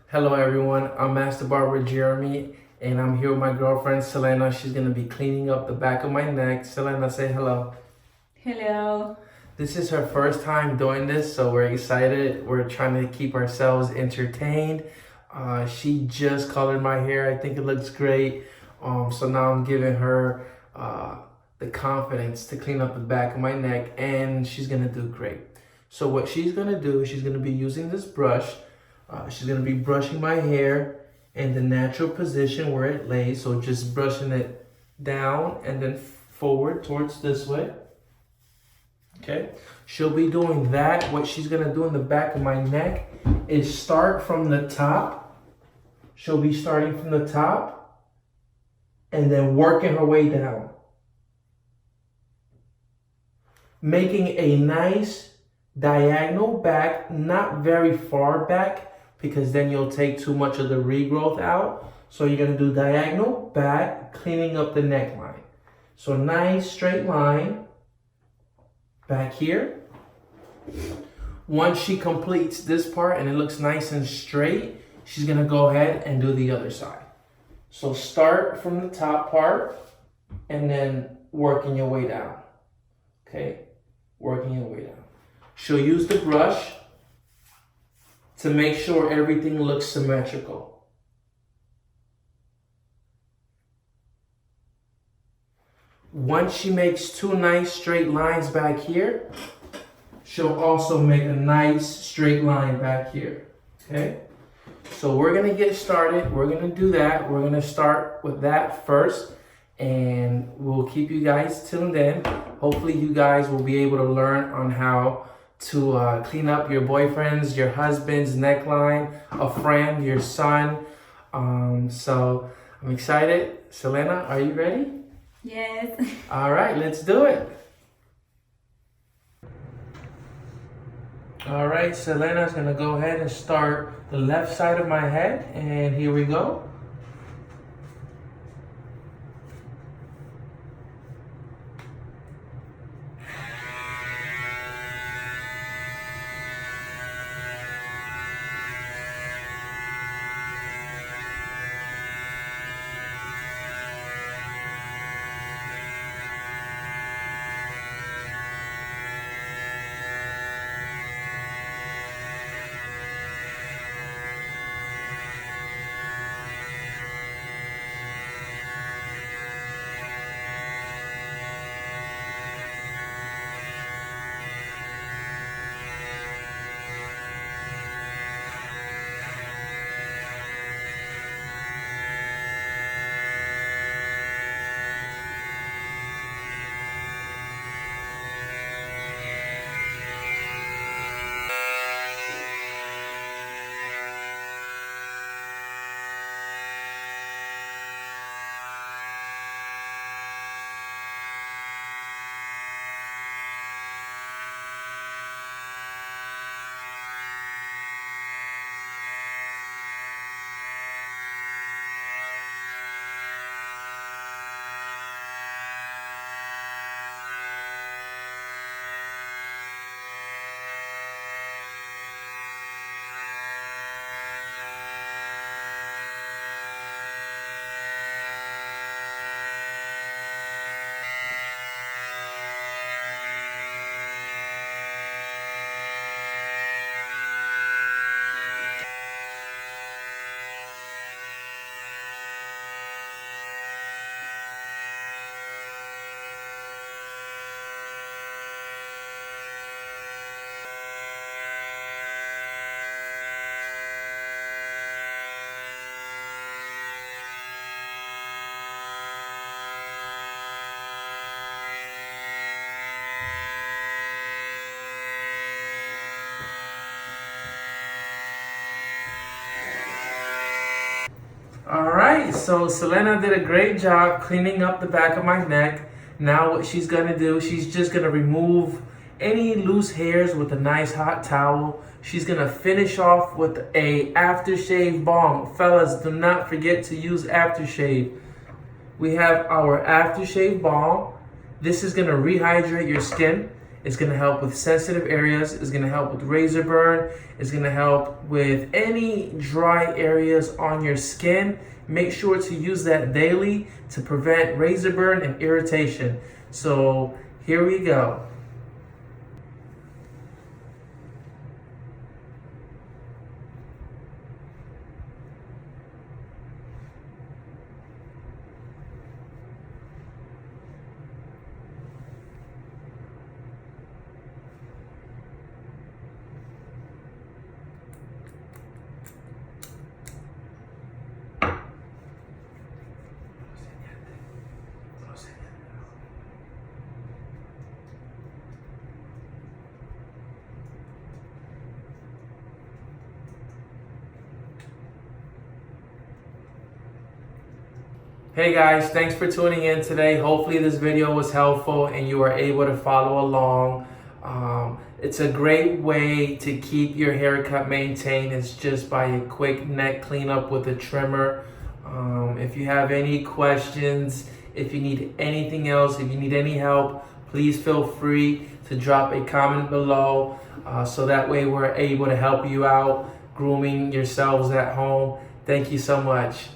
Hello everyone, I'm Master Barber Jeremy and I'm here with my girlfriend Selena. She's going to be cleaning up the back of my neck. Selena, say hello. Hello. This is her first time doing this, so we're excited. We're trying to keep ourselves entertained. She just colored my hair. I think it looks great. So now I'm giving her the confidence to clean up the back of my neck, and she's going to do great. So what she's going to do, she's going to be using this brush. She's going to be brushing my hair in the natural position where it lays. So just brushing it down and then forward towards this way. Okay. She'll be doing that. What she's going to do in the back of my neck is start from the top. She'll be starting from the top and then working her way down. Making a nice diagonal back, not very far back, because then you'll take too much of the regrowth out. So you're going to do diagonal back, cleaning up the neckline. So nice straight line back here. Once she completes this part and it looks nice and straight, she's going to go ahead and do the other side. So start from the top part and then working your way down. Okay, working your way down. She'll use the brush to make sure everything looks symmetrical. Once she makes two nice straight lines back here, she'll also make a nice straight line back here. Okay? So we're gonna get started. We're gonna do that. We're gonna start with that first, and we'll keep you guys tuned in. Hopefully you guys will be able to learn on how to clean up your boyfriend's, your husband's neckline, a friend, your son. So I'm excited. Selena, are you ready? Yes. All right, let's do it. All right, Selena's gonna go ahead and start the left side of my head, and here we go. All right, so Selena did a great job cleaning up the back of my neck. Now what she's gonna do, she's just gonna remove any loose hairs with a nice hot towel. She's gonna finish off with a aftershave balm. Fellas, do not forget to use aftershave. We have our aftershave balm. This is gonna rehydrate your skin. It's going to help with sensitive areas. It's going to help with razor burn. It's going to help with any dry areas on your skin. Make sure to use that daily to prevent razor burn and irritation. So here we go. Hey guys, thanks for tuning in today. Hopefully this video was helpful and you are able to follow along. It's a great way to keep your haircut maintained. It's just by a quick neck cleanup with a trimmer. If you have any questions, if you need anything else, if you need any help, please feel free to drop a comment below so that way we're able to help you out grooming yourselves at home. Thank you so much.